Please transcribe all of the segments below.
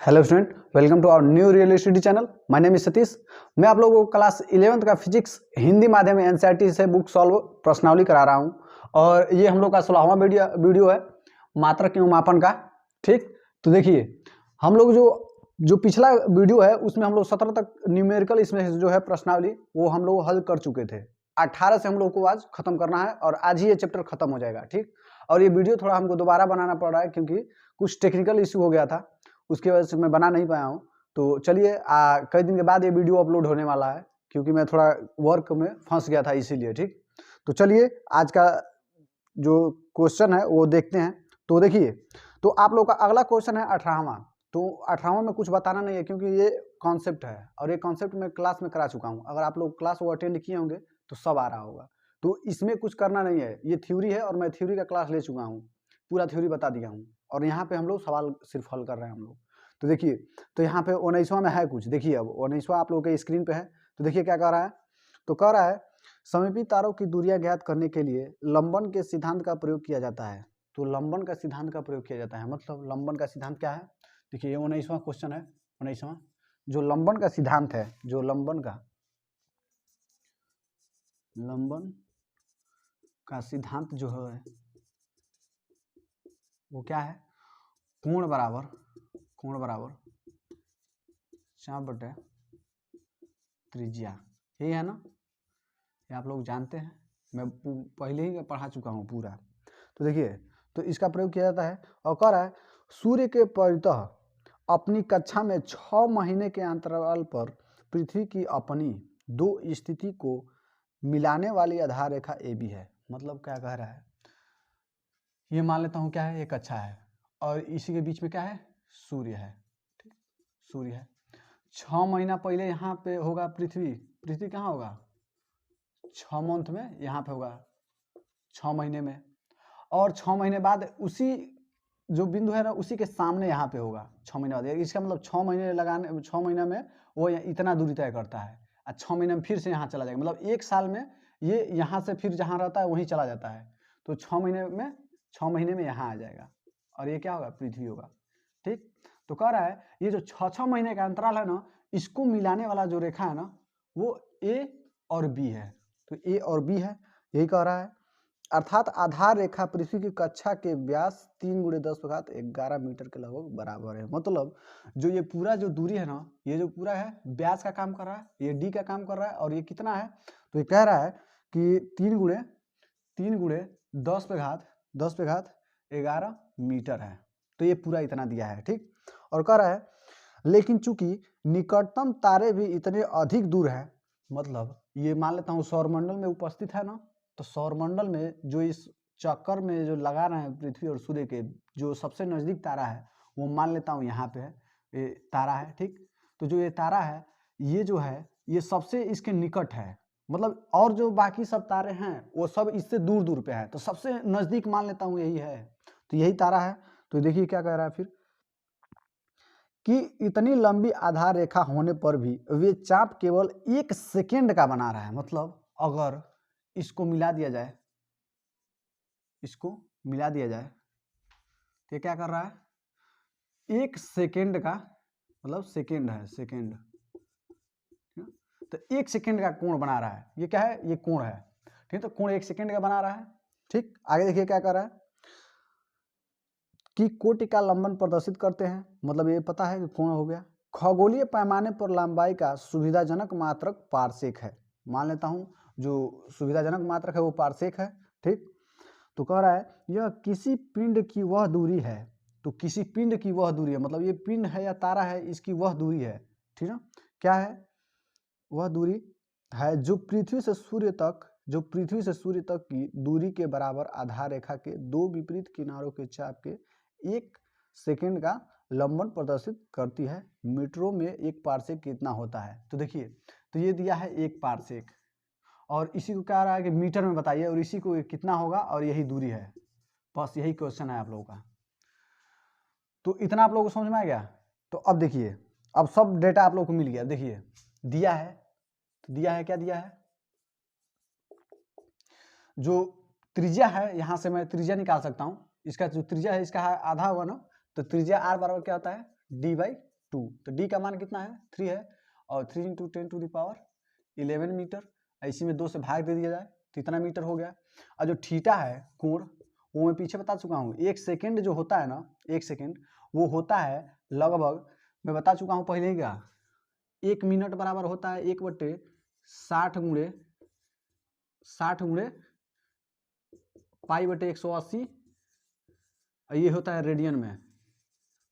Hello student, welcome to our new real study channel. My name is Satish. मैं आप लोगों को क्लास 11th का फिजिक्स हिंदी माध्यम एनसीईआरटी से बुक सॉल्व प्रश्नावली करा रहा हूं और ये हम लोग का 16वां वीडियो है मात्रक एवं मापन का। ठीक, तो देखिए हम लोग जो पिछला वीडियो है उसमें हम लोग 17 तक न्यूमेरिकल इसमें जो है प्रश्नावली वो हम लोग हल कर चुके थे। 18 से हम लोग को आज खत्म करना है और आज ही ये चैप्टर खत्म हो जाएगा। ठीक, और ये वीडियो थोड़ा हमको दोबारा बनाना पड़ रहा है क्योंकि कुछ टेक्निकल इशू हो गया था, उसकी वजह से मैं बना नहीं पाया हूँ। तो चलिए कई दिन के बाद ये वीडियो अपलोड होने वाला है क्योंकि मैं थोड़ा वर्क में फंस गया था इसीलिए। ठीक, तो चलिए आज का जो क्वेश्चन है वो देखते हैं। तो देखिए, तो आप लोग का अगला क्वेश्चन है 18वां। तो 18वां में कुछ बताना नहीं है क्योंकि ये कॉन्सेप्ट है और ये कॉन्सेप्ट मैं क्लास में करा चुका हूँ। अगर आप लोग क्लास वो अटेंड किए होंगे तो सब आ रहा होगा। तो इसमें कुछ करना नहीं है, ये थ्योरी है और मैं थ्योरी का क्लास ले चुका हूँ, पूरा थ्योरी बता दिया हूँ और यहाँ पे हम लोग सवाल सिर्फ हल कर रहे हैं हम लोग। तो देखिए, तो यहाँ पे 19वां में है कुछ, देखिए अब 19वां आप लोगों के स्क्रीन पे है। तो देखिए क्या कह रहा है, तो कह रहा है सममिति तारों की दूरियां ज्ञात करने के लिए लंबन के सिद्धांत का प्रयोग किया जाता है। तो लंबन का सिद्धांत का प्रयोग किया जाता है, मतलब लंबन का सिद्धांत क्या है। देखिए ये 19वां क्वेश्चन है। 19वां जो लंबन का सिद्धांत है, जो लंबन का सिद्धांत जो है वो क्या है, कोण बराबर चाप बटे त्रिज्या, यही है ना। ये आप लोग जानते हैं, मैं पहले ही पढ़ा चुका हूँ पूरा। तो देखिए, तो इसका प्रयोग किया जाता है और कह रहा है सूर्य के परितः अपनी कक्षा में 6 महीने के अंतराल पर पृथ्वी की अपनी दो स्थिति को मिलाने वाली आधार रेखा AB है। मतलब क्या कह रहा है, ये मान लेता हूँ क्या है, ये कक्षा है और इसी के बीच में क्या है, सूर्य है। ठीक, सूर्य है। 6 महीना पहले यहाँ पे होगा पृथ्वी कहाँ होगा, 6 मंथ में यहाँ पे होगा 6 महीने में, और 6 महीने बाद उसी जो बिंदु है ना उसी के सामने यहाँ पे होगा 6 महीने बाद। इसका मतलब 6 महीने लगाने, 6 महीने में वो इतना दूरी तय करता है और 6 महीने में फिर से यहाँ चला जाएगा। मतलब एक साल में ये यहाँ से फिर जहाँ रहता है वहीं चला जाता है। तो 6 महीने में यहाँ आ जाएगा और ये क्या होगा, पृथ्वी होगा। ठीक, तो कह रहा है ये जो 6 महीने का अंतराल है ना, इसको मिलाने वाला जो रेखा है ना वो A और B है। तो A और B है, यही कह रहा है। अर्थात आधार रेखा पृथ्वी की कक्षा के व्यास 3 × 10⁻11 मीटर के लगभग बराबर है। मतलब जो ये पूरा जो दूरी है ना, ये जो पूरा है व्यास का काम कर रहा है, ये D का काम कर रहा है और ये कितना है, तो ये कह रहा है कि 3 × 10⁻11 मीटर है। तो ये पूरा इतना दिया है। ठीक, और कह रहा है लेकिन चूंकि निकटतम तारे भी इतने अधिक दूर है, मतलब ये मान लेता हूँ सौरमंडल में उपस्थित है ना, तो सौरमंडल में जो इस चक्कर में जो लगा रहे हैं पृथ्वी और सूर्य के, जो सबसे नजदीक तारा है वो मान लेता हूँ यहाँ पे है, ये तारा है। ठीक, तो जो ये तारा है ये जो है ये सबसे इसके निकट है, मतलब और जो बाकी सब तारे हैं वो सब इससे दूर दूर पे है, तो सबसे नजदीक मान लेता हूँ यही है। तो यही तारा है। तो देखिए क्या कह रहा है फिर, कि इतनी लंबी आधार रेखा होने पर भी वे चाप केवल 1 सेकेंड का बना रहा है। मतलब अगर इसको मिला दिया जाए, तो क्या कर रहा है, 1 सेकेंड का, मतलब सेकेंड है, सेकेंड, तो 1 सेकेंड का कोण बना रहा है। ये क्या है, ये कोण है। ठीक, तो कोण 1 सेकेंड का बना रहा है। ठीक, आगे देखिए क्या कर रहा है कि कोटि का लंबन प्रदर्शित करते हैं, मतलब ये पता है कि कोण हो गया। खगोलीय पैमाने पर लंबाई का सुविधाजनक मात्रक पारसेक है। मान लेता हूं जो सुविधाजनक मात्रक है वो पारसेक है। ठीक, तो कह रहा है यह किसी पिंड की वह दूरी है। तो किसी पिंड की वह दूरी है, मतलब ये पिंड है या तारा है, इसकी वह दूरी है। ठीक है, क्या है, वह दूरी है जो पृथ्वी से सूर्य तक की दूरी के बराबर आधार रेखा के दो विपरीत किनारों के चाप के 1 सेकेंड का लंबन प्रदर्शित करती है। मीटरों में 1 पारसेक कितना होता है। तो देखिए, तो ये दिया है 1 पारसेक और इसी को क्या रहा है कि मीटर में बताइए और इसी को कितना होगा और यही दूरी है। बस यही क्वेश्चन है आप लोगों का। तो इतना आप लोगों को समझ में आ गया। तो अब देखिए, अब सब डेटा आप लोगों को मिल गया। देखिए दिया है, तो दिया है, क्या दिया है, जो त्रिज्या है, यहां से मैं त्रिज्या निकाल सकता हूं। इसका जो त्रिज्या है इसका आधा होगा ना, तो त्रिज्या r बराबर क्या होता है, D/2 2, तो डी का मान कितना है 3 है, और 3 × 10⁻11 मीटर, इसी में 2 से भाग दे दिया जाए तो इतना मीटर हो गया। और जो थीटा है कोण, वो मैं पीछे बता चुका हूँ, 1 सेकेंड जो होता है ना, 1 सेकेंड वो होता है लगभग, मैं बता चुका हूँ पहले ही, क्या 1 मिनट बराबर होता है 1/60 × 60 × π/180, ये होता है रेडियन में,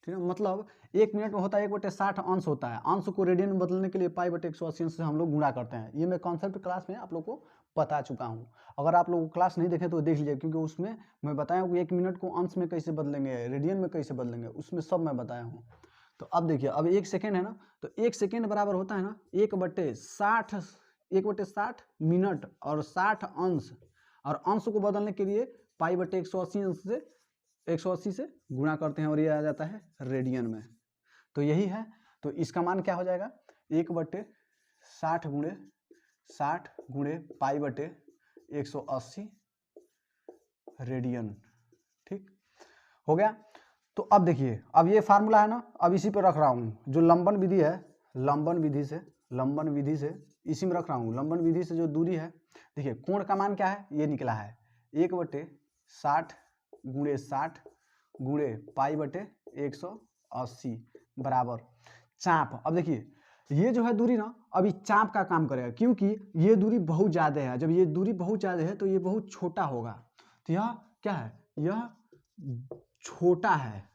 ठीक है। मतलब 1 मिनट में होता है 1/60 अंश होता है, अंश को रेडियन में बदलने के लिए π/180 से हम लोग गुणा करते हैं। ये मैं कॉन्सेप्ट क्लास में आप लोग को बता चुका हूँ, अगर आप लोग क्लास नहीं देखें तो देख लीजिए, क्योंकि उसमें मैं बताया हूँ कि 1 मिनट को अंश में कैसे बदलेंगे, रेडियन में कैसे बदलेंगे, उसमें सब मैं बताया हूँ। तो अब देखिए, अब 1 सेकेंड है ना, तो 1 सेकेंड बराबर होता है ना 1/60 मिनट और 60 अंश, और अंश को बदलने के लिए π/180 से गुणा करते हैं और ये आ जाता है रेडियन में। तो यही है, तो इसका मान क्या हो जाएगा 1/60 × 60 × π/180 रेडियन, ठीक हो गया। तो अब देखिए, अब ये फार्मूला है ना, अब इसी पे रख रहा हूँ, जो लंबन विधि है, लंबन विधि से इसी में रख रहा हूँ। लंबन विधि से जो दूरी है, देखिए कोण का मान क्या है, ये निकला है 1/60 × 60 × π/180 बराबर चाप। अब देखिए ये जो है दूरी ना, अभी चाप का काम करेगा, क्योंकि ये दूरी बहुत ज़्यादा है। जब ये दूरी बहुत ज़्यादा है तो ये बहुत छोटा होगा, तो यह क्या है, यह छोटा है,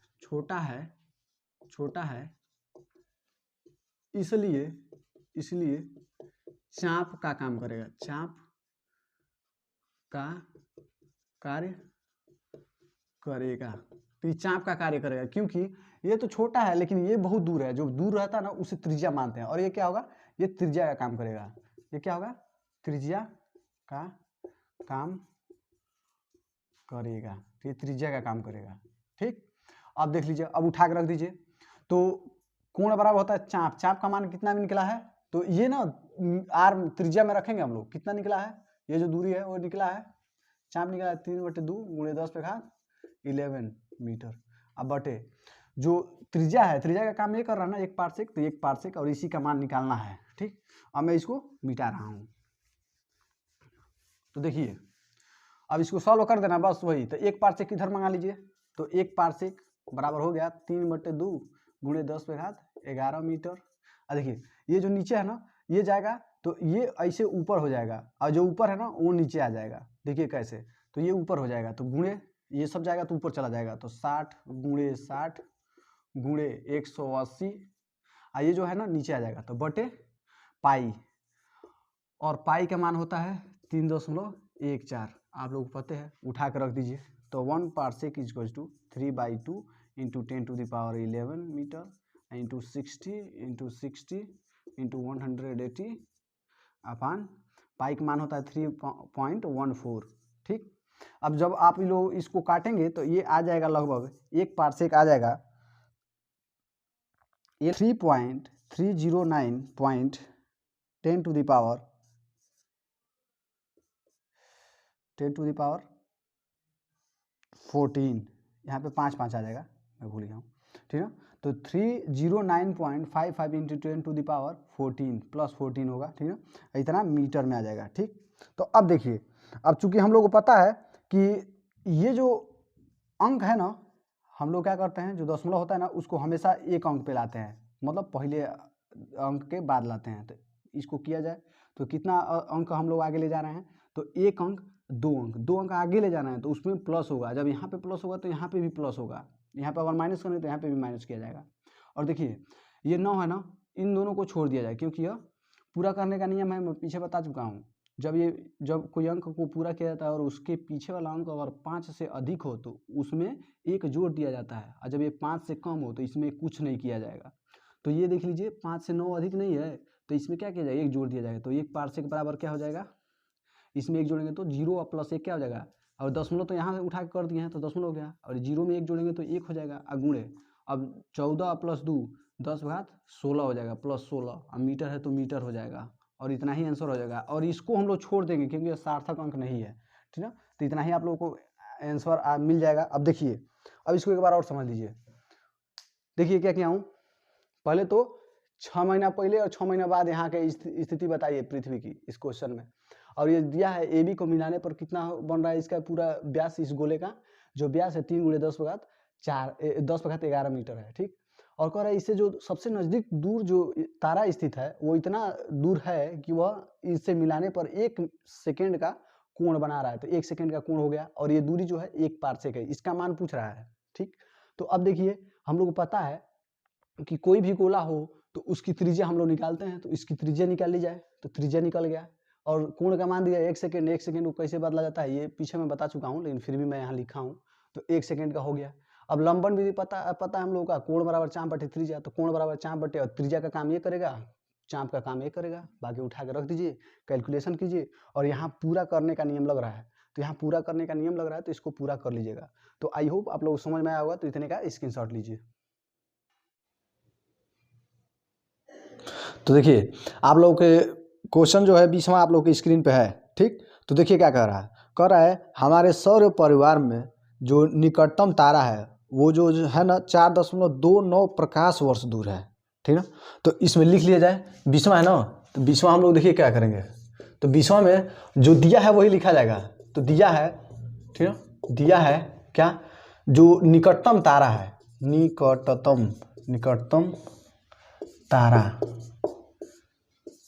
इसलिए चाप का काम करेगा, चाप का कार्य करेगा। तो ये चाप का कार्य करेगा, क्योंकि ये तो छोटा है लेकिन ये बहुत दूर है, जो दूर रहता है ना उसे त्रिज्या मानते हैं, और ये क्या होगा, ये त्रिज्या का काम करेगा। ये क्या होगा, त्रिज्या का काम करेगा, तो ये त्रिज्या का काम करेगा, ठीक। अब देख लीजिए, अब उठा के रख दीजिए, तो कोण बराबर होता है चाप, चाप का मान कितना भी निकला है, तो ये ना आर त्रिज्या में रखेंगे हम लोग, कितना निकला है, ये जो दूरी है वो निकला है, चाप निकला है 3/2 × 10⁻11 मीटर। अब बटे जो त्रिज्या है, त्रिज्या का काम ये कर रहा है ना 1 पारसेक, तो 1 पारसेक और इसी का मान निकालना है, ठीक। अब मैं इसको मिटा रहा हूँ, तो देखिए अब इसको सॉल्व कर देना बस वही, तो 1 पारसेक इधर मंगा लीजिए, तो 1 पारसेक बराबर हो गया 3/2 × 10⁻11 मीटर। अब देखिए ये जो नीचे है ना, ये जाएगा तो ये ऐसे ऊपर हो जाएगा, और जो ऊपर है ना वो नीचे आ जाएगा, देखिए कैसे, तो ये ऊपर हो जाएगा, तो गुणे ये सब जाएगा तो ऊपर चला जाएगा, तो 60 × 60 × 180, ये जो है ना नीचे आ जाएगा, तो बटे पाई, और पाई का मान होता है 3.14, आप लोग पता है, उठा कर रख दीजिए, तो 1 पारसेक = 3/2 × 10⁻11 मीटर × 60 × 60 × 180 अपान पाई का मान होता है 3.14, ठीक। अब जब आप लोग इसको काटेंगे तो ये आ जाएगा लगभग 1 पारसेक आ जाएगा, ये 3.309.10⁻14, यहाँ पे 5 5 आ जाएगा, मैं भूल गया हूँ, ठीक है। तो 309.55 × 10⁻14 प्लस 14 होगा, ठीक है, इतना मीटर में आ जाएगा, ठीक। तो अब देखिए, अब चूंकि हम लोग को पता है कि ये जो अंक है ना, हम लोग क्या करते हैं, जो दशमलव होता है ना उसको हमेशा एक अंक पे लाते हैं, मतलब पहले अंक के बाद लाते हैं, तो इसको किया जाए तो कितना अंक हम लोग आगे ले जा रहे हैं, तो 1 अंक 2 अंक आगे ले जाना है, तो उसमें प्लस होगा, जब यहाँ पे प्लस होगा तो यहाँ पे भी प्लस होगा, यहाँ पे अगर माइनस करें तो यहाँ पे भी माइनस किया जाएगा। और देखिए ये 9 है ना, इन दोनों को छोड़ दिया जाए, क्योंकि यह पूरा करने का नियम है, मैं पीछे बता चुका हूँ, जब कोई अंक को पूरा किया जाता है और उसके पीछे वाला अंक अगर 5 से अधिक हो तो उसमें 1 जोड़ दिया जाता है, और जब ये 5 से कम हो तो इसमें कुछ नहीं किया जाएगा। तो ये देख लीजिए 5 से 9 अधिक नहीं है, तो इसमें क्या किया जाएगा, 1 जोड़ दिया जाएगा, तो 1 पारसेक बराबर क्या हो जाएगा, इसमें 1 जोड़ेंगे तो 0 और प्लस 1 क्या हो जाएगा, और दशमलव तो यहाँ से उठा के कर दिए हैं तो दशमलव हो गया, और 0 में 1 जोड़ेंगे तो 1 हो जाएगा, गुणे अब 14 + 2 10/16 हो जाएगा, प्लस 16, अब मीटर है तो मीटर हो जाएगा, और इतना ही आंसर हो जाएगा। और इसको हम लोग छोड़ देंगे क्योंकि ये सार्थक अंक नहीं है, ठीक है, तो इतना ही आप लोगों को आंसर मिल जाएगा। अब देखिए, अब इसको एक बार और समझ लीजिए, देखिए क्या किया हूँ, पहले तो 6 महीना पहले और 6 महीना बाद यहाँ के स्थिति बताइए पृथ्वी की इस क्वेश्चन में। और ये दिया है ए बी को मिलाने पर कितना बन रहा है इसका पूरा व्यास इस गोले का, जो व्यास है 3 × 10⁻11 मीटर है। ठीक, और कह रहा है इससे जो सबसे नजदीक दूर जो तारा स्थित है वो इतना दूर है कि वह इससे मिलाने पर 1 सेकेंड का कोण बना रहा है। तो 1 सेकेंड का कोण हो गया, और ये दूरी जो है 1 पारसेक है, इसका मान पूछ रहा है। ठीक, तो अब देखिए हम लोग को पता है कि कोई भी गोला हो तो उसकी त्रिज्या हम लोग निकालते हैं, तो इसकी त्रिज्या निकाल ली जाए, तो त्रिज्या निकल गया। और कोण का मान दिया 1 सेकेंड। 1 सेकेंड को कैसे बदला जाता है ये पीछे मैं बता चुका हूँ, लेकिन फिर भी मैं यहाँ लिखा हूँ। तो 1 सेकेंड का हो गया। अब लंबन विधि पता है हम लोगों का, कोण बराबर चाप बटे त्रिज्या। तो कोण बराबर चाप बटे, और त्रिज्या का काम ये करेगा, चाप का काम ये करेगा, बाकी उठा के रख दीजिए, कैलकुलेशन कीजिए। और यहाँ पूरा करने का नियम लग रहा है, तो यहाँ पूरा करने का नियम लग रहा है, तो इसको पूरा कर लीजिएगा। तो आई होप आप लोग समझ में आया होगा। तो इतने का स्क्रीनशॉट लीजिए। तो देखिए आप लोगों के क्वेश्चन जो है 20वां आप लोग की स्क्रीन पे है। ठीक, तो देखिए क्या कह रहा है हमारे सौर परिवार में जो निकटतम तारा है वो जो है ना 4.29 प्रकाश वर्ष दूर है। ठीक ना, तो इसमें लिख लिया जाए। 20वां है ना, तो 20वां हम लोग देखिए क्या करेंगे। तो 20वां में जो दिया है वही लिखा जाएगा। तो दिया है, ठीक है, दिया है क्या, जो निकटतम तारा है, निकटतम तारा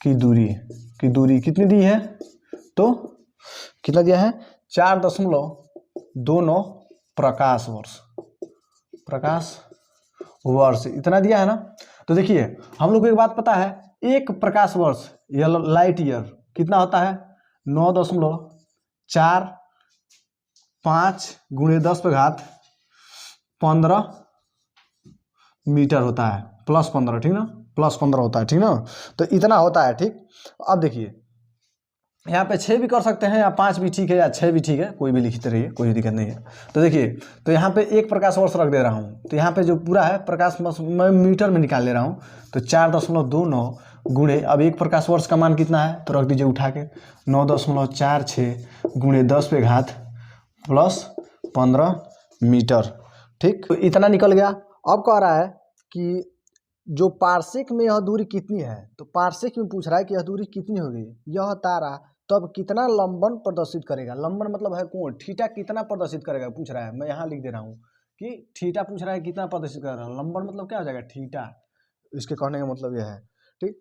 की दूरी कितनी दी है, तो कितना दिया है 4.29 प्रकाश वर्ष इतना दिया है ना। तो देखिए हम लोग को एक बात पता है, एक प्रकाश वर्ष या लाइट ईयर कितना होता है 9.45 × 10⁻15 मीटर होता है, +15। ठीक ना, +15 होता है। ठीक ना, तो इतना होता है। ठीक, अब देखिए यहाँ पे 6 भी कर सकते हैं, या 5 भी ठीक है, या 6 भी ठीक है, कोई भी लिखते रहिए, कोई दिक्कत नहीं है। तो देखिए, तो यहाँ पे 1 प्रकाश वर्ष रख दे रहा हूँ। तो यहाँ पे जो पूरा है प्रकाश वर्ष मैं मीटर में निकाल ले रहा हूँ। तो 4.29 गुणे, अब 1 प्रकाश वर्ष का मान कितना है, तो रख दीजिए उठा के 9.46 × 10⁻+15 मीटर। ठीक, तो इतना निकल गया। अब कह रहा है कि जो पारसेक में यह दूरी कितनी है, तो पारसेक में पूछ रहा है कि यह दूरी कितनी होगी, यह तारा तब कितना लंबन प्रदर्शित करेगा। लंबन मतलब है कोण, थीटा कितना प्रदर्शित करेगा पूछ रहा है। मैं यहाँ लिख दे रहा हूँ कि थीटा पूछ रहा है कितना प्रदर्शित कर रहा है। लंबन मतलब क्या हो जाएगा, थीटा, इसके कहने का मतलब यह है। ठीक,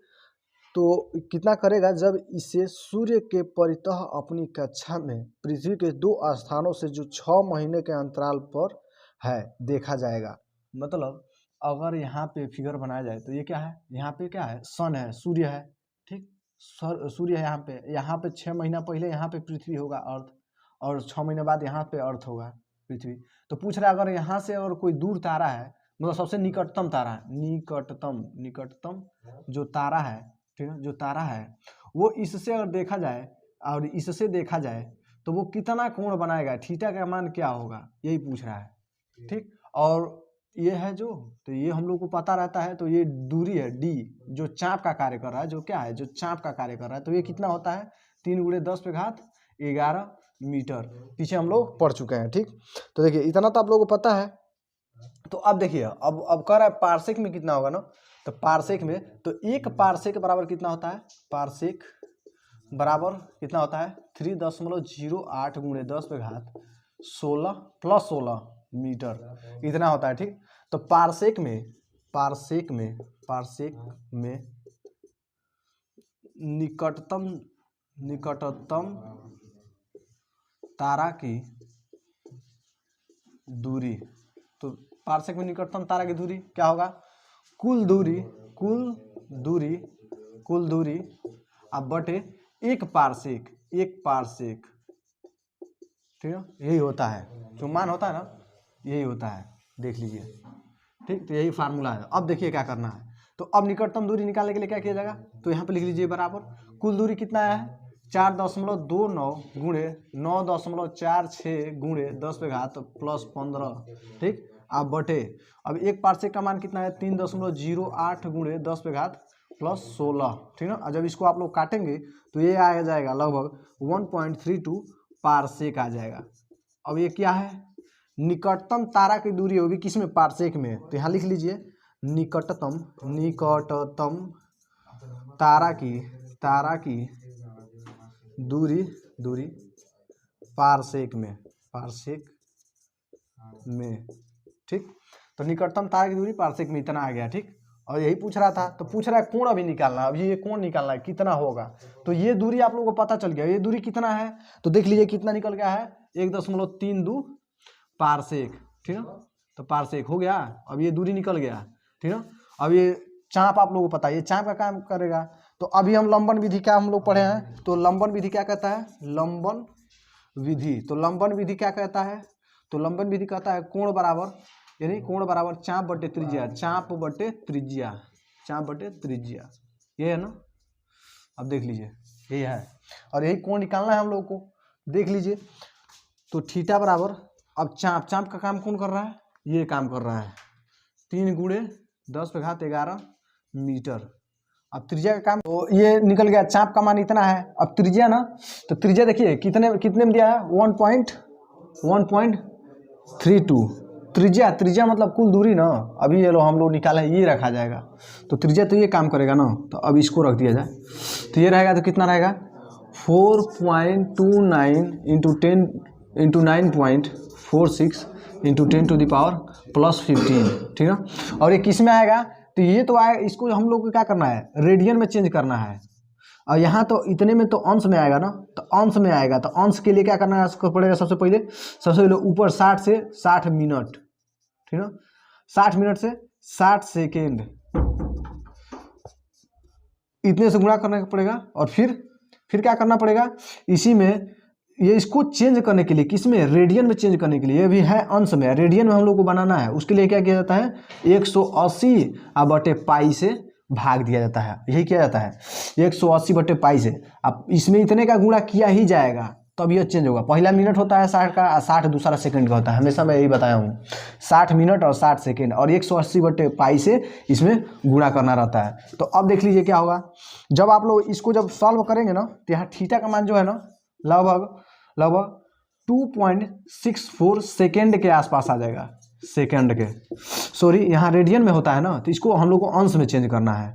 तो कितना करेगा जब इसे सूर्य के परितः अपनी कक्षा में पृथ्वी के 2 स्थानों से जो 6 महीने के अंतराल पर है देखा जाएगा। मतलब अगर यहाँ पे फिगर बनाया जाए तो ये क्या है, यहाँ पे क्या है, सन है, सूर्य है। ठीक, सूर्य है यहाँ पे 6 महीना पहले यहाँ पे पृथ्वी होगा अर्थ, और 6 महीने बाद यहाँ पे अर्थ होगा पृथ्वी। तो पूछ रहा है अगर यहाँ से अगर कोई दूर तारा है, मतलब सबसे निकटतम तारा है, निकटतम जो तारा है, ठीक है, जो तारा है वो इससे अगर देखा जाए और इससे देखा जाए तो वो कितना कोण बनाएगा, थीटा का मान क्या होगा, यही पूछ रहा है। ठीक, और ये है जो, तो ये हम लोग को पता रहता है। तो ये दूरी है डी, जो चाप का कार्य कर रहा है, जो क्या है, जो चाप का कार्य कर रहा है। तो ये कितना होता है 3 × 10⁻11 मीटर। पीछे हम लोग पढ़ चुके हैं। ठीक, तो देखिए इतना तो आप लोगों को पता है। तो अब देखिए अब कह रहा है पारसेक में कितना होगा ना। तो पारसेक में, तो 1 पारसेक बराबर कितना होता है, पारसेक बराबर कितना होता है 3.08 × 10⁻16 + 16 मीटर, इतना होता है। ठीक, तो पारसेक में निकटतम तारा की दूरी, तो पारसेक में निकटतम तारा की दूरी क्या होगा, कुल दूरी अब बटे 1 पारसेक। ठीक है, यही होता है, जो मान होता है ना यही होता है, देख लीजिए। ठीक, तो यही फार्मूला है। अब देखिए क्या करना है। तो अब निकटतम दूरी निकालने के लिए क्या किया जाएगा, तो यहाँ पे लिख लीजिए बराबर कुल दूरी कितना है 4.29 × 9.46 × 10⁻+15। ठीक, अब बटे, अब 1 पारसेक का मान कितना है 3.08 × 10⁻+16। ठीक ना, जब इसको आप लोग काटेंगे तो ये आ जाएगा लगभग 1.32 पारसेक आ जाएगा। अब ये क्या है, निकटतम तारा की दूरी होगी किसमें, पारसेक में। तो यहाँ लिख लीजिए निकटतम तारा की दूरी पारसेक में, ठीक। तो निकटतम तारा की दूरी पारसेक में इतना आ गया, ठीक। और यही पूछ रहा था, तो पूछ रहा है कोण अभी निकालना, अभी ये कोण निकालना है कितना होगा। तो ये दूरी आप लोगों को पता चल गया, ये दूरी कितना है, तो देख लीजिए कितना निकल गया है, 1.32 पारसेक, ठीक है। तो पारसेक हो गया, अब ये दूरी निकल गया, ठीक है। अब ये चाप आप लोगों को पता है, ये चाप का काम करेगा। तो अभी हम लंबन विधि क्या हम लोग पढ़े हैं, तो लंबन विधि क्या कहता है, लंबन विधि। तो लंबन विधि क्या कहता है, तो लंबन विधि कहता है कोण बराबर, यानी कोण बराबर चाप बटे त्रिज्या, चाप बटे त्रिज्या, ये है ना। अब देख लीजिए यही है, और यही कोण निकालना है हम लोग को, देख लीजिए। तो थीटा बराबर, अब चाप का काम कौन कर रहा है, ये काम कर रहा है 3 × 10⁻11 मीटर। अब त्रिज्या का काम, तो ये निकल गया, चाप का मान इतना है। अब त्रिज्या ना, तो त्रिज्या देखिए कितने में दिया है, 1.32 त्रिज्या मतलब कुल दूरी ना। अभी ये लो हम लोग निकाले, ये रखा जाएगा, तो त्रिज्या तो ये काम करेगा ना, तो अब इसको रख दिया जाए, तो ये रहेगा, तो कितना रहेगा 4.29 × 9.46 × 10⁻+15, ठीक है। और ये किस में आएगा, तो ये तो आएगा, इसको हम लोग को क्या करना है, रेडियन में चेंज करना है। और यहाँ तो इतने में तो अंश में आएगा ना, तो अंश में आएगा, तो अंश के लिए क्या करना है, उसको पड़ेगा सबसे पहले ऊपर 60 से 60 मिनट, ठीक है। 60 मिनट से 60 सेकेंड, इतने से गुणा करना पड़ेगा। और फिर क्या करना पड़ेगा, इसी में ये इसको चेंज करने के लिए, किसमें, रेडियन में चेंज करने के लिए, ये भी है अंश में, रेडियन में हम लोग को बनाना है। उसके लिए क्या किया जाता है, 180/π से भाग दिया जाता है, यही किया जाता है 180/π से। अब इसमें इतने का गुणा किया ही जाएगा, तब यह चेंज होगा। पहला मिनट होता है 60 का, 60 दूसरा सेकंड का होता है, हमेशा मैं यही बताया हूँ, 60 मिनट और 60 सेकंड, और 180/π से इसमें गुणा करना रहता है। तो अब देख लीजिए क्या होगा, जब आप लोग इसको जब सॉल्व करेंगे ना, तो यहाँ थीटा का मान जो है ना, लगभग 2.64 सेकेंड के आसपास आ जाएगा, सेकेंड के, सॉरी यहाँ रेडियन में होता है ना, तो इसको हम लोग को अंश में चेंज करना है,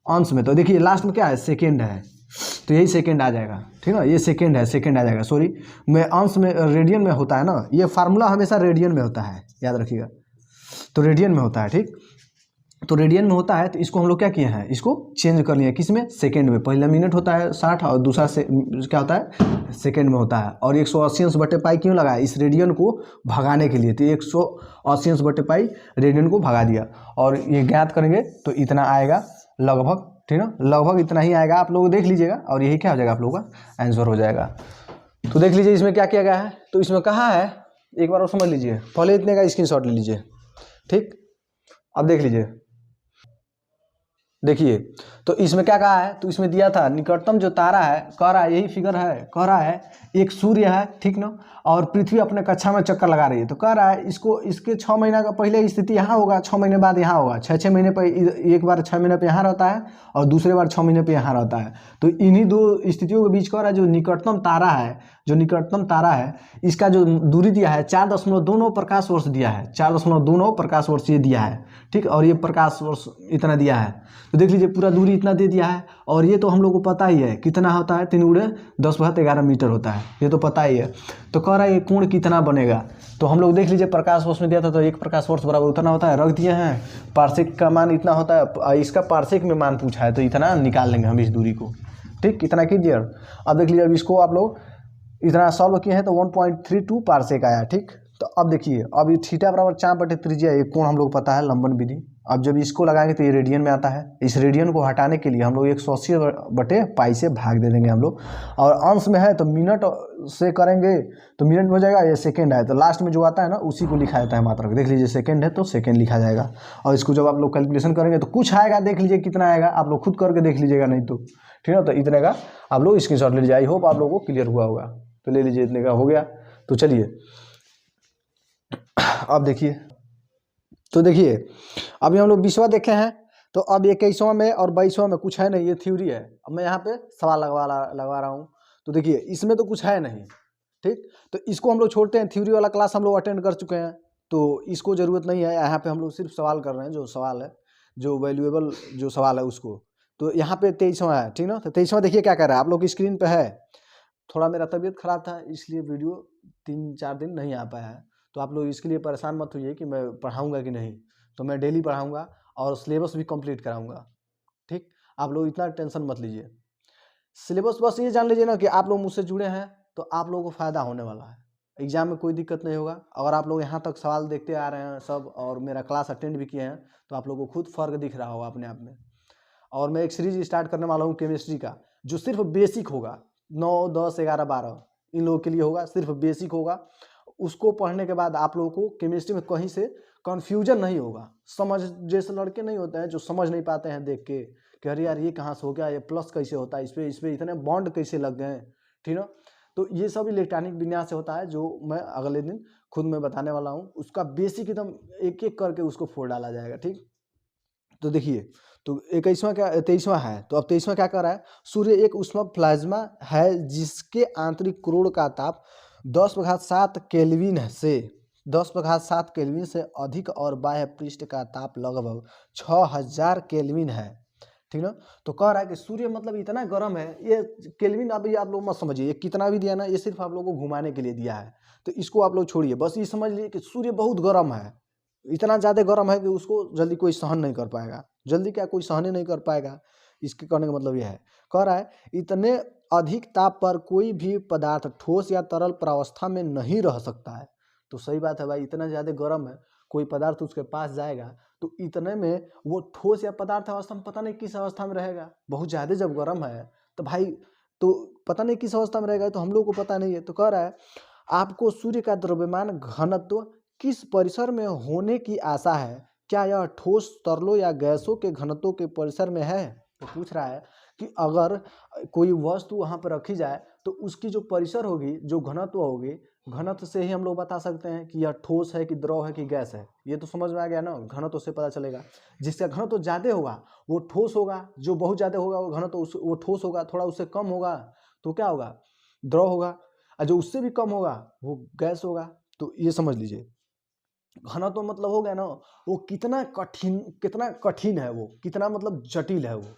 अंश में। तो देखिए लास्ट में क्या है, सेकेंड है, तो यही सेकेंड आ जाएगा, ठीक है। ये सेकेंड है, सेकेंड आ जाएगा, सॉरी मैं अंश में, रेडियन में होता है ना, ये फार्मूला हमेशा रेडियन में होता है, याद रखिएगा। तो रेडियन में होता है, ठीक। तो रेडियन में होता है, तो इसको हम लोग क्या किए हैं, इसको चेंज कर लिए किस में, सेकेंड में। पहला मिनट होता है 60 और दूसरा से क्या होता है, सेकेंड में होता है। और 180/π क्यों लगाया, इस रेडियन को भगाने के लिए, तो 180/π रेडियन को भगा दिया, और ये ज्ञात करेंगे तो इतना आएगा लगभग, ठीक है, लगभग इतना ही आएगा, आप लोग देख लीजिएगा, और यही क्या हो जाएगा, आप लोगों का आंसर हो जाएगा। तो देख लीजिए इसमें क्या किया गया है, तो इसमें कहाँ है, एक बार और समझ लीजिए, पहले इतने का स्क्रीनशॉट ले लीजिए, ठीक। अब देख लीजिए, देखिए तो इसमें क्या कहा है, तो इसमें दिया था निकटतम जो तारा है, कह रहा है यही फिगर है, कह रहा है एक सूर्य है, ठीक ना, और पृथ्वी अपने कक्षा में चक्कर लगा रही है। तो कह रहा है इसको, इसके 6 महीना का पहले स्थिति यहाँ होगा, 6 महीने बाद यहाँ होगा, 6 महीने पर एक बार 6 महीने पे यहाँ रहता है, और दूसरे बार 6 महीने पे यहाँ रहता है। तो इन्हीं दो स्थितियों के बीच कह रहा है जो निकटतम तारा है, इसका जो दूरी दिया है 4.29 प्रकाश वर्ष दिया है, 4.29 प्रकाश वर्ष ये दिया है, ठीक। और ये प्रकाश वर्ष इतना दिया है, तो देख लीजिए पूरा दूरी इतना दे दिया है। और ये तो हम लोग को पता ही है कितना होता है, 3 × 10⁻11 मीटर होता है, ये तो पता ही है। तो कह रहा है ये कोण कितना बनेगा, तो हम लोग देख लीजिए प्रकाश वर्ष में दिया था, तो 1 प्रकाश वर्ष बराबर उतना होता है, रख दिए हैं। पारसेक का मान इतना होता है, इसका पारसेक में मान पूछा है, तो इतना निकाल लेंगे हम इस दूरी को, ठीक। कितना कीजिए, अब देख लीजिए, अब इसको आप लोग इतना सॉल्व किए हैं तो 1.32 पारसेक आया, ठीक। तो अब देखिए, अब ये थीटा बराबर चाप बटे त्रिज्या, ये कोण हम लोग पता है, लंबन विधि। अब जब इसको लगाएंगे तो ये रेडियन में आता है, इस रेडियन को हटाने के लिए हम लोग 180/π से भाग दे देंगे हम लोग। और अंश में है तो मिनट से करेंगे तो मिनट में हो जाएगा, ये सेकेंड है तो लास्ट में जो आता है ना उसी को लिखा जाता है मात्रक। देख लीजिए सेकेंड है तो सेकेंड लिखा जाएगा, और इसको जब आप लोग कैलकुलेशन करेंगे तो कुछ आएगा, देख लीजिए कितना आएगा, आप लोग खुद करके देख लीजिएगा, नहीं तो ठीक है। तो इतने का आप लोग स्क्रीनशॉट ले लीजिए, आई होप आप लोगों को क्लियर हुआ होगा, तो ले लीजिए, इतने का हो गया। तो चलिए अब देखिए, तो देखिए अभी हम लोग 20वां देखे हैं, तो अब 21वां में और 22वां में कुछ है नहीं, ये थ्योरी है। अब मैं यहाँ पे सवाल लगवा रहा हूँ, तो देखिए इसमें तो कुछ है नहीं, ठीक। तो इसको हम लोग छोड़ते हैं, थ्योरी वाला क्लास हम लोग अटेंड कर चुके हैं, तो इसको ज़रूरत नहीं है, यहाँ पे हम लोग सिर्फ सवाल कर रहे हैं, जो सवाल है जो वैल्यूएबल जो सवाल है उसको। तो यहाँ पे 23वां है, ठीक ना। तो 23वां देखिए क्या कर रहा है, आप लोग की स्क्रीन पे है। थोड़ा मेरा तबीयत खराब था इसलिए वीडियो 3-4 दिन नहीं आ पाया है, तो आप लोग इसके लिए परेशान मत होइए कि मैं पढ़ाऊँगा कि नहीं। तो मैं डेली पढ़ाऊँगा और सिलेबस भी कंप्लीट कराऊँगा, ठीक। आप लोग इतना टेंशन मत लीजिए। सिलेबस बस ये जान लीजिए ना कि आप लोग मुझसे जुड़े हैं तो आप लोगों को फ़ायदा होने वाला है। एग्ज़ाम में कोई दिक्कत नहीं होगा। अगर आप लोग यहाँ तक सवाल देखते आ रहे हैं सब और मेरा क्लास अटेंड भी किए हैं तो आप लोगों को खुद फ़र्क दिख रहा होगा अपने आप में। और मैं एक सीरीज स्टार्ट करने वाला हूँ केमिस्ट्री का, जो सिर्फ बेसिक होगा। 9, 10, 11, 12 इन लोगों के लिए होगा, सिर्फ बेसिक होगा। उसको पढ़ने के बाद आप लोगों को केमिस्ट्री में कहीं से कन्फ्यूजन नहीं होगा। समझ जैसे लड़के नहीं होते हैं जो समझ नहीं पाते हैं देख के कि अरे यार ये कहाँ से हो गया, ये प्लस कैसे होता है, इस पे इतने बॉन्ड कैसे लग गए, ठीक ना। तो ये सब इलेक्ट्रॉनिक विन्यास से होता है, जो मैं अगले दिन खुद में बताने वाला हूँ। उसका बेसिक एकदम एक एक करके उसको फोड़ डाला जाएगा, ठीक। तो देखिए, तो 21वां क्या 23वां है। तो अब 23वां क्या कर रहा है, सूर्य एक ऊष्मा प्लाज्मा है जिसके आंतरिक कोण का ताप 10⁻7 केल्विन से 10⁻7 केल्विन से अधिक और बाह्य पृष्ठ का ताप लगभग 6000 केल्विन है, ठीक ना। तो कह रहा है कि सूर्य मतलब इतना गर्म है। ये केल्विन अभी आप लोग मत समझिए, ये कितना भी दिया ना, ये सिर्फ आप लोगों को घुमाने के लिए दिया है। तो इसको आप लोग छोड़िए, बस ये समझ लीजिए कि सूर्य बहुत गर्म है। इतना ज़्यादा गर्म है कि उसको जल्दी कोई सहन नहीं कर पाएगा। जल्दी क्या, कोई सहन ही नहीं कर पाएगा। इसके कहने का मतलब यह है, कह रहा है इतने अधिक ताप पर कोई भी पदार्थ ठोस या तरल प्रावस्था में नहीं रह सकता है। तो सही बात है भाई, इतना ज़्यादा गर्म है, कोई पदार्थ उसके पास जाएगा तो इतने में वो ठोस या पदार्थ अवस्था में पता नहीं किस अवस्था में रहेगा। बहुत ज़्यादा जब गर्म है तो भाई, तो पता नहीं किस अवस्था में रहेगा, तो हम लोग को पता नहीं है। तो कह रहा है आपको सूर्य का द्रव्यमान घनत्व किस परिसर में होने की आशा है, क्या यह ठोस तरलों या गैसों के घनत्वों के परिसर में है। तो पूछ रहा है कि अगर कोई वस्तु वहाँ पर रखी जाए तो उसकी जो परिसर होगी, जो घनत्व होगी, घनत्व से ही हम लोग बता सकते हैं कि यह ठोस है कि द्रव है कि गैस है। ये तो समझ में आ गया ना, घनत्व से पता चलेगा। जिसका घनत्व ज़्यादा होगा वो ठोस होगा, जो बहुत ज़्यादा होगा वो घनत्व वो ठोस होगा, थोड़ा उससे कम होगा तो क्या होगा, द्रव होगा, और जो उससे भी कम होगा वो गैस होगा। तो ये समझ लीजिए, घनत्व मतलब हो गया ना, वो कितना कठिन है, वो कितना मतलब जटिल है। वो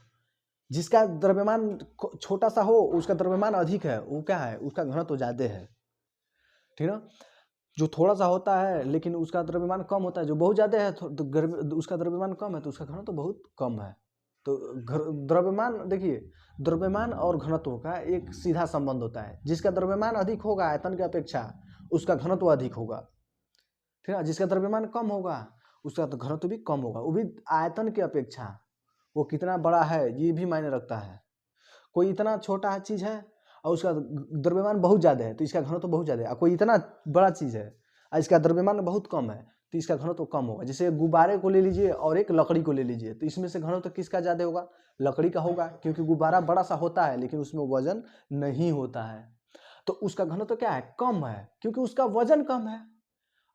जिसका द्रव्यमान छोटा सा हो उसका द्रव्यमान अधिक है, वो क्या है, उसका घनत्व ज्यादा है, ठीक ना। जो थोड़ा सा होता है लेकिन उसका द्रव्यमान कम होता है, जो बहुत ज्यादा है तो उसका द्रव्यमान कम है तो उसका घनत्व बहुत कम है। तो द्रव्यमान देखिए, द्रव्यमान और घनत्व का एक सीधा संबंध होता है। जिसका द्रव्यमान अधिक होगा आयतन की अपेक्षा, उसका घनत्व अधिक होगा, ठीक है। जिसका द्रव्यमान कम होगा उसका तो घनत्व भी कम होगा, वो भी आयतन की अपेक्षा। वो कितना बड़ा है ये भी मायने रखता है। कोई इतना छोटा चीज है और उसका द्रव्यमान बहुत ज्यादा है तो इसका घनत्व बहुत ज्यादा है, और कोई इतना बड़ा चीज है और इसका द्रव्यमान बहुत कम है तो इसका घनत्व कम होगा। जैसे गुब्बारे को ले लीजिए और एक लकड़ी को ले लीजिए, तो इसमें से घनत्व किसका ज्यादा होगा, लकड़ी का होगा, क्योंकि गुब्बारा बड़ा सा होता है लेकिन उसमें वजन नहीं होता है, तो उसका घनत्व क्या है, कम है, क्योंकि उसका वजन कम है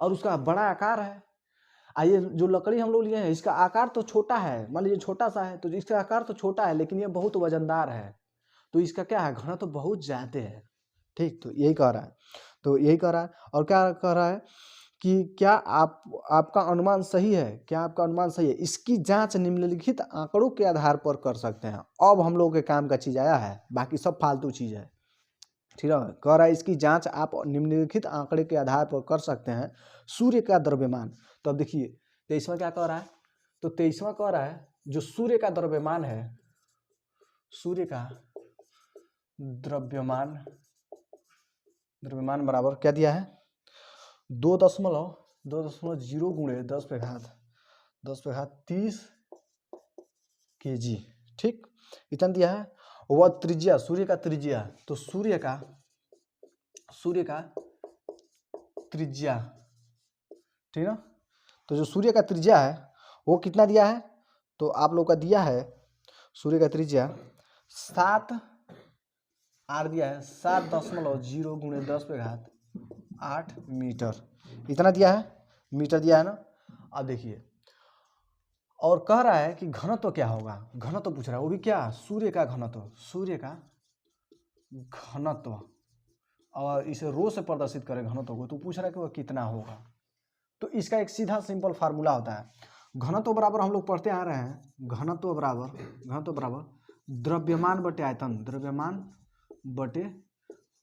और उसका बड़ा आकार है। ये जो लकड़ी हम लोग लिए हैं इसका आकार तो छोटा है, मान लीजिए छोटा सा है, तो इसका आकार तो छोटा है लेकिन ये बहुत वजनदार है, तो इसका क्या है, घनत्व तो बहुत ज्यादा है, ठीक। तो यही कह रहा है, तो यही कह रहा है। और क्या कह रहा है कि क्या आपका अनुमान सही है, क्या आपका अनुमान सही है, इसकी जांच निम्नलिखित आंकड़ों के आधार पर कर सकते हैं। अब हम लोग के काम का चीज आया है, बाकी सब फालतू चीज है, ठीक है। कह रहा है इसकी जांच आप निम्नलिखित आंकड़े के आधार पर कर सकते हैं। सूर्य का द्रव्यमान, तो अब देखिए 23वां क्या कह रहा है, तो 23वां कह रहा है जो सूर्य का द्रव्यमान है, सूर्य का द्रव्यमान बराबर क्या दिया है, 2.0 गुणे 10⁻30 kg, ठीक, इतना दिया है। वह त्रिज्या, सूर्य का त्रिज्या, तो सूर्य का त्रिज्या, ठीक ना। तो जो सूर्य का त्रिज्या है वो कितना दिया है, तो आप लोग का दिया है सूर्य का त्रिज्या 7 आर दिया है 7.0 गुणे 10⁸8 मीटर, इतना दिया है, मीटर दिया है ना। अब देखिए, और कह रहा है कि घनत्व क्या होगा, घनत्व पूछ रहा है, वो भी क्या, सूर्य का घनत्व, सूर्य का घनत्व, और इसे रो से प्रदर्शित करें घनत्व को, तो पूछ रहा है कि वह कितना होगा। तो इसका एक सीधा सिंपल फार्मूला होता है, घनत्व बराबर हम लोग पढ़ते आ रहे हैं, घनत्व बराबर द्रव्यमान बटे आयतन, द्रव्यमान बटे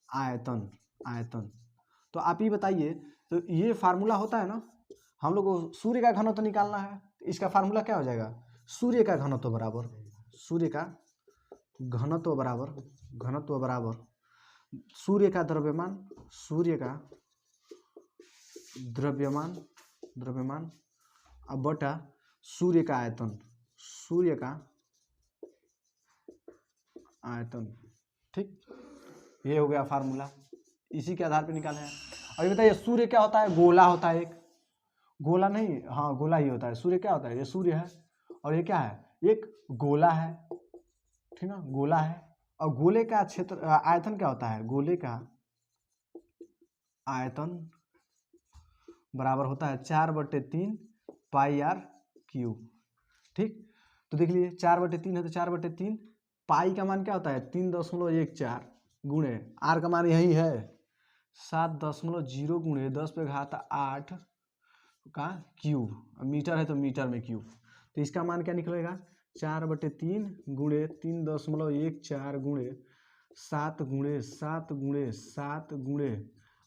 आयतन। तो आप ये बताइए, तो ये फार्मूला होता है ना, हम लोग को सूर्य का घनत्व निकालना है, तो इसका फार्मूला क्या हो जाएगा, सूर्य का घनत्व बराबर सूर्य का घनत्व बराबर सूर्य का द्रव्यमान अब बटा सूर्य का आयतन, ठीक। ये हो गया फार्मूला, इसी के आधार पे निकाले हैं। अब ये बताइए सूर्य क्या होता है, गोला होता है, एक गोला नहीं, हाँ गोला ही होता है। सूर्य क्या होता है, ये सूर्य है और ये क्या है, एक गोला है, ठीक ना, गोला है। और गोले का क्षेत्र आयतन क्या होता है, गोले का आयतन बराबर होता है 4/3 पाई आर क्यूब, ठीक। तो देख लीजिए 4/3 है तो 4/3 पाई का मान क्या होता है 3.14 गुणे आर का मान यही है 7.0 गुणे 10⁸ का क्यूब, मीटर है तो मीटर में क्यूब, तो इसका मान क्या निकलेगा 4/3 गुणे 3.14 गुणे 7 गुणे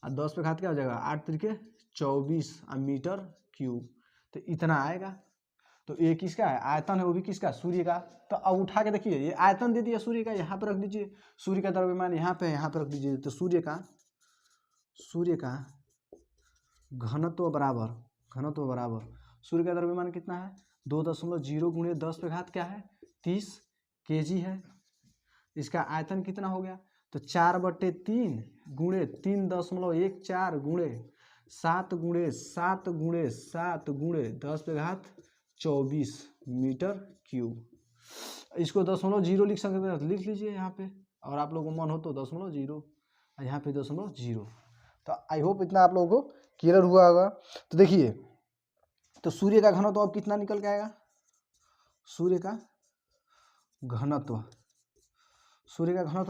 10⁻⁷ क्या हो जाएगा 8 × 24 मीटर क्यूब, तो इतना आएगा। तो ये किसका है, आयतन है, वो भी किसका, सूर्य का। तो अब उठा के देखिए, ये आयतन दे दिया सूर्य का, यहाँ पर रख दीजिए, सूर्य का द्रव्यमान यहाँ पे रख दीजिए, तो सूर्य का घनत्व बराबर सूर्य का द्रव्यमान कितना है 2.0 गुणे 10⁻⁷ क्या है 30 kg है। इसका आयतन कितना हो गया, तो 4/3 गुणे 3.14 गुणे 7 गुणे 10⁻24 मीटर क्यूब। इसको 0.0 लिख सकते हैं, लिख लीजिए यहाँ पे, और आप लोगों को मन हो तो 0.0, यहाँ पे 0.0। तो आई होप इतना आप लोगों को क्लियर हुआ होगा। तो देखिए, तो सूर्य का घनत्व अब कितना निकल के आएगा, सूर्य का घनत्व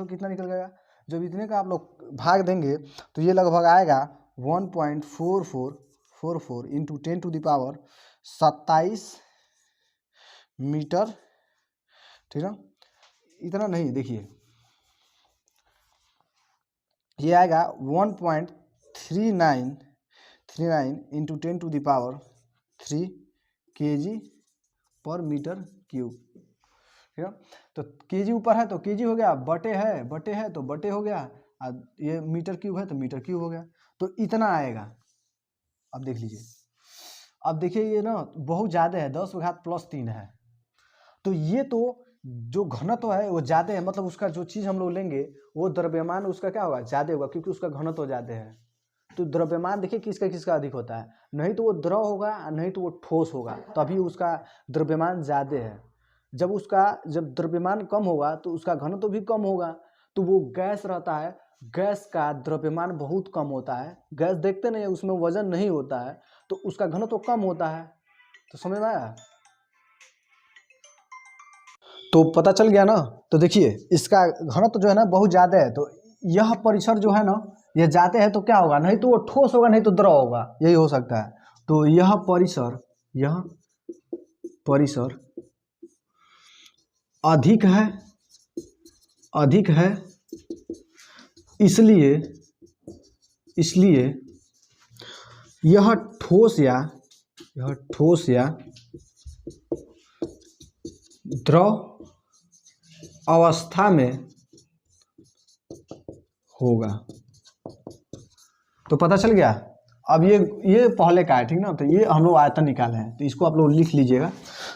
कितना निकल गया, जब इतने का आप लोग भाग देंगे तो ये लगभग आएगा 1.4444 इंटू 10⁻27 मीटर, ठीक है। इतना नहीं, देखिए ये आएगा 1.3939 इंटू 10⁻3 kg पर मीटर क्यूब, ठीक है। तो केजी ऊपर है तो केजी हो गया, बटे है तो बटे हो गया, ये मीटर क्यूब है तो मीटर क्यूब हो गया, तो इतना आएगा। अब देख लीजिए, अब देखिए ये ना बहुत ज़्यादा है, 10⁻+3 है, तो ये तो जो घनत्व है वो ज़्यादा है, मतलब उसका जो चीज़ हम लोग लेंगे वो द्रव्यमान उसका क्या होगा, ज़्यादा होगा, क्योंकि उसका घनत्व ज़्यादा है। तो द्रव्यमान देखिए किसका अधिक होता है, नहीं तो वो द्रव होगा नहीं तो वो ठोस होगा, तभी उसका द्रव्यमान ज़्यादा है। जब द्रव्यमान कम होगा तो उसका घनत्व भी कम होगा। तो वो गैस रहता है, गैस का द्रव्यमान बहुत कम होता है, गैस देखते नहीं, उसमें वजन नहीं होता है, तो उसका घनत्व कम होता है। तो समझ में आया, तो पता चल गया ना। तो देखिए इसका घनत्व जो है ना बहुत ज़्यादा है, तो यह परिसर जो है ना ये ज़्यादा है, तो क्या होगा, नहीं तो वो ठोस होगा नहीं तो द्रव होगा, यही हो सकता है। तो यह परिसर अधिक है इसलिए यह ठोस या द्रव अवस्था में होगा। तो पता चल गया। अब ये पहले का है, ठीक ना, तो ये हम लोग आयतन निकाले हैं, तो इसको आप लोग लिख लीजिएगा।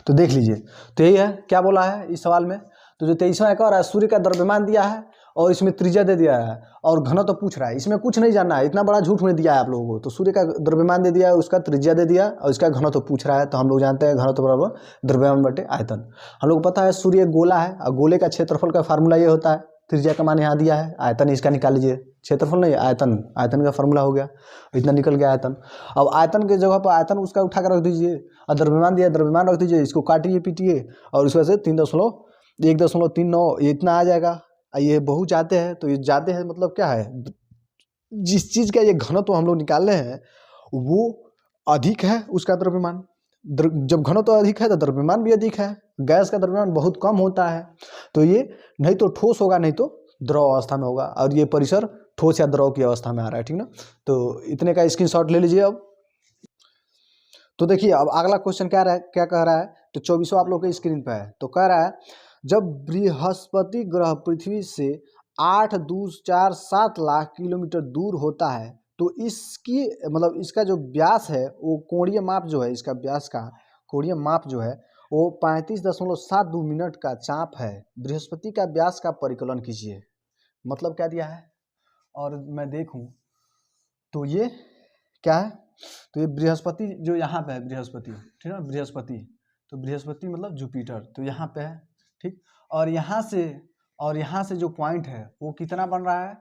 तो देख लीजिए, तो यही है, क्या बोला है इस सवाल में, तो जो 23वां कह रहा है सूर्य का द्रव्यमान दिया है और इसमें त्रिज्या दे दिया है और घनत्व तो पूछ रहा है, इसमें कुछ नहीं जानना है, इतना बड़ा झूठ में दिया है आप लोगों को। तो सूर्य का द्रव्यमान दे दिया है, उसका त्रिज्या दे दिया और इसका घनत्व तो पूछ रहा है, तो हम लोग जानते हैं घनत्व बराबर द्रव्यमान बटे आयतन। हम लोग को पता है सूर्य गोला है और गोले का क्षेत्रफल का फार्मूला ये होता है, त्रिज्या का मान यहाँ दिया है, आयतन इसका निकाल लीजिए, क्षेत्रफल नहीं आयतन का फार्मूला हो गया, इतना निकल गया आयतन। अब आयतन के जगह पर आयतन उसका उठा कर रख दीजिए और द्रव्यमान दिया द्रव्यमान रख दीजिए, इसको काटिए पीटिए और इस वजह से 1.39 ये इतना आ जाएगा। ये बहुत ज़्यादा है, तो ये ज़्यादा है मतलब क्या है, जिस चीज़ का ये घनत्व हम लोग निकाल रहे हैं वो अधिक है उसका द्रव्यमान, जब घनत्व अधिक है तो द्रव्यमान भी अधिक है, गैस का द्रव्यमान बहुत कम होता है, तो ये नहीं तो ठोस होगा नहीं तो द्रव अवस्था में होगा, और ये परिसर ठोस या द्रव की अवस्था में आ रहा है, ठीक ना। तो इतने का स्क्रीनशॉट ले लीजिए। अब तो देखिए अब अगला क्वेश्चन क्या कह रहा है, तो 24वां आप लोग के स्क्रीन पे है। तो कह रहा है जब बृहस्पति ग्रह पृथ्वी से 8,2,4,7 लाख किलोमीटर दूर होता है तो इसकी मतलब इसका जो व्यास है वो कोणीय माप जो है, इसका व्यास का कोणीय माप जो है वो 35.72 मिनट का चाप है। बृहस्पति का व्यास का परिकलन कीजिए। मतलब क्या दिया है, और मैं देखूं तो ये क्या है, तो ये बृहस्पति जो यहाँ पे है, बृहस्पति, ठीक है ना, बृहस्पति, तो बृहस्पति मतलब जुपिटर, तो यहाँ पे है, ठीक। और यहाँ से जो पॉइंट है वो कितना बन रहा है,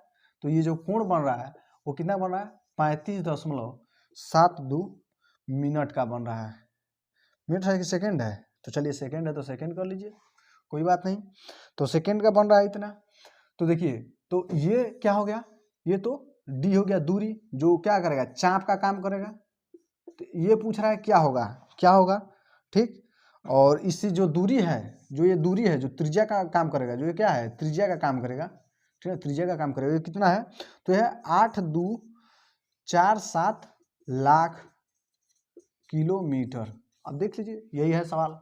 तो ये जो कोण बन रहा है वो कितना बन रहा है, 35.72 मिनट का बन रहा है। मिनट है कि सेकेंड है, तो चलिए सेकेंड है तो सेकेंड कर लीजिए, कोई बात नहीं। तो सेकेंड का बन रहा है इतना। तो देखिए तो ये क्या हो गया, ये तो डी हो गया दूरी, जो क्या करेगा, चाप का काम करेगा। तो ये पूछ रहा है क्या होगा, ठीक। और इससे जो दूरी है, जो ये दूरी है, जो त्रिज्या का काम करेगा, जो ये क्या है, त्रिज्या का काम करेगा, ठीक है, त्रिज्या का काम करेगा। ये कितना है, तो यह 8,2,4,7 लाख किलोमीटर। अब देख लीजिए यही है सवाल,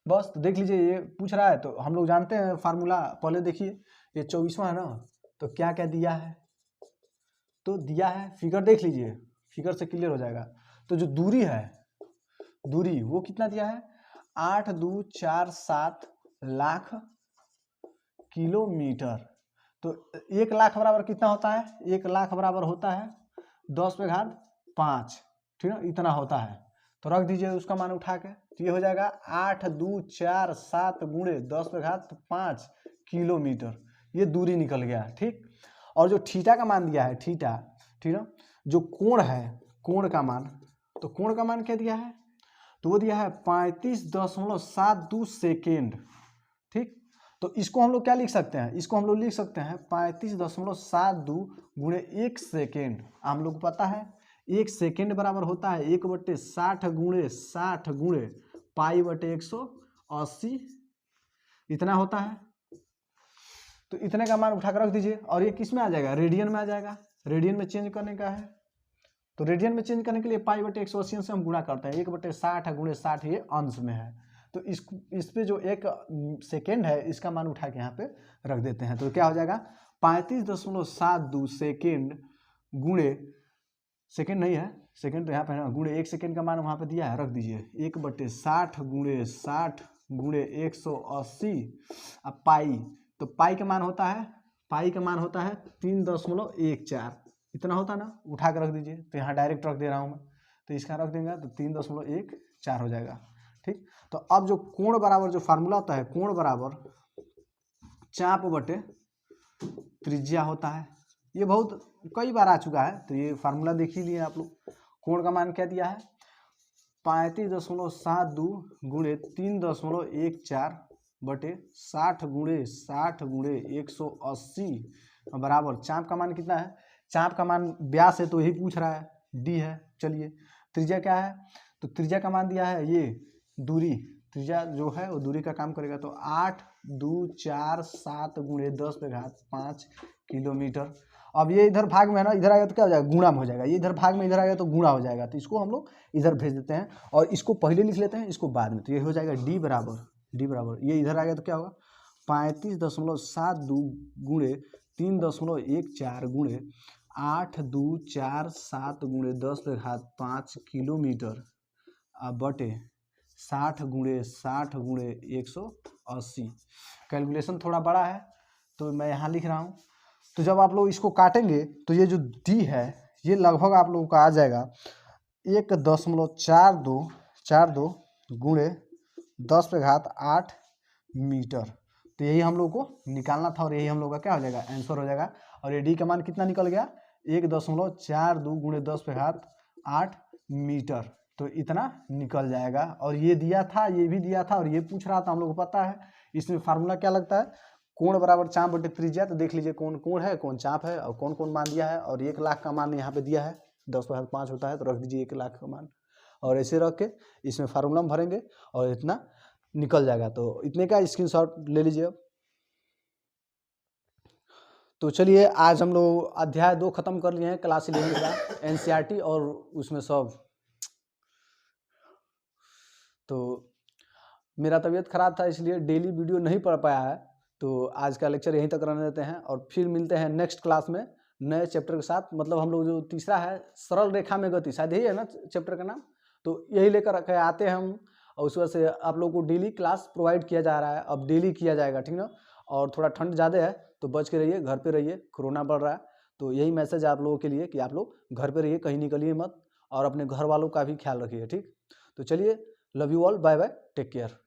बस। तो देख लीजिए ये पूछ रहा है, तो हम लोग जानते हैं फार्मूला, पहले देखिए ये 24वां है ना, तो क्या क्या दिया है, तो दिया है फिगर देख लीजिए, फिगर से क्लियर हो जाएगा। तो जो दूरी है, दूरी वो कितना दिया है, 8,2,4,7 लाख किलोमीटर। तो 1 लाख बराबर कितना होता है, 1 लाख बराबर होता है 10⁵ ठीक है, इतना होता है। तो रख दीजिए उसका मान उठा के, तो ये हो जाएगा 8,2,4,7 गुणे 10⁵ किलोमीटर, ये दूरी निकल गया, ठीक। और जो थीटा का मान दिया है, थीटा, ठीक है, जो कोण है, कोण का मान, तो कोण का मान क्या दिया है, तो वो दिया है 35.72 सेकेंड, ठीक। तो इसको हम लोग क्या लिख सकते हैं, इसको हम लोग लिख सकते हैं 35.72 गुणे 1 सेकेंड। हम लोग को पता है 1 सेकेंड बराबर होता है 1/60 गुणे 60 गुणे π/180, इतना होता है। तो इतने का मान उठाकर रख दीजिए, और ये किस में आ जाएगा, रेडियन में आ जाएगा, रेडियन में चेंज करने का है। तो रेडियन में चेंज करने के लिए π/180 से हम गुणा करते हैं, 1/60 गुणे 60 ये अंश में है। तो इस पे जो 1 सेकेंड है इसका मान उठा के यहाँ पे रख देते हैं, तो क्या हो जाएगा 35.72 सेकेंड गुणे, सेकेंड नहीं है, सेकेंड तो यहाँ पे है ना, गुणे 1 सेकेंड का मान वहाँ पे दिया है, रख दीजिए 1/60 गुणे 60 गुणे 180 अब पाई, तो पाई का मान होता है, पाई का मान होता है 3.14, इतना होता है ना, उठा कर रख दीजिए। तो यहाँ डायरेक्ट रख दे रहा हूँ मैं, तो इसका रख देंगे तो 3.14 हो जाएगा, ठीक। तो अब जो कोण बराबर जो फार्मूला होता है, कोण बराबर चाप बटे त्रिज्या होता है, ये बहुत कई बार आ चुका है, तो ये फार्मूला देख ही लिए आप लोग। कोण का मान क्या दिया है, 35.72 गुणे 3.14 बटे 60 गुणे 60 गुणे 180 बराबर चाप का मान कितना है, चाप का मान व्यास है तो यही पूछ रहा है, डी है। चलिए त्रिज्या क्या है, तो त्रिज्या का मान दिया है, ये दूरी, त्रिज्या जो है वो दूरी का काम करेगा, तो 8,2,4,7 गुणे 10⁵ किलोमीटर। अब ये इधर भाग में है ना, इधर आएगा तो क्या हो जाएगा, गुणा में हो जाएगा, ये इधर भाग में इधर आएगा तो गुणा हो जाएगा, तो इसको हम लोग इधर भेज देते हैं, और इसको पहले लिख लेते हैं, इसको बाद में। तो ये हो जाएगा डी बराबर ये इधर आएगा तो क्या होगा 35.72 गुणे 3.14 गुणे 8,2,4,7 गुणे 10⁵ किलोमीटर बटे 60 गुणे 60 गुणे 180। कैलकुलेशन थोड़ा बड़ा है तो मैं यहाँ लिख रहा हूँ। तो जब आप लोग इसको काटेंगे तो ये जो डी है ये लगभग आप लोगों का आ जाएगा 1.42 गुणे 10⁸ मीटर। तो यही हम लोग को निकालना था, और यही हम लोग का क्या हो जाएगा, आंसर हो जाएगा। और ये डी का मान कितना निकल गया, 1.42 गुणे 10⁸ मीटर, तो इतना निकल जाएगा। और ये दिया था, ये भी दिया था, और ये पूछ रहा था, हम लोग को पता है। इसमें फार्मूला क्या लगता है, कोण बराबर चाप बटे त्रिज्या। तो देख लीजिए कौन कोण है, कौन चाप है, और कौन कौन मान दिया है। और 1 लाख का मान यहाँ पे दिया है, 10⁵ होता है, तो रख दीजिए 1 लाख का मान। और ऐसे रख के इसमें फार्मूला में भरेंगे और इतना निकल जाएगा। तो इतने का स्क्रीनशॉट ले लीजिए अब। तो चलिए आज हम लोग अध्याय 2 खत्म कर लिए हैं क्लास 11 का एनसीईआरटी और उसमें सब। तो मेरा तबीयत खराब था इसलिए डेली वीडियो नहीं पढ़ पाया है, तो आज का लेक्चर यहीं तक रहने देते हैं और फिर मिलते हैं नेक्स्ट क्लास में नए चैप्टर के साथ। मतलब हम लोग जो तीसरा है सरल रेखा में गति, शायद यही है ना चैप्टर का नाम, तो यही लेकर के आते हैं हम। और उस वजह से आप लोगों को डेली क्लास प्रोवाइड किया जा रहा है, अब डेली किया जाएगा, ठीक ना। और थोड़ा ठंड ज़्यादा है तो बच के रहिए, घर पे रहिए, कोरोना बढ़ रहा है। तो यही मैसेज है आप लोगों के लिए कि आप लोग घर पे रहिए, कहीं निकलिए मत और अपने घर वालों का भी ख्याल रखिए, ठीक। तो चलिए, love you all, bye bye, take care.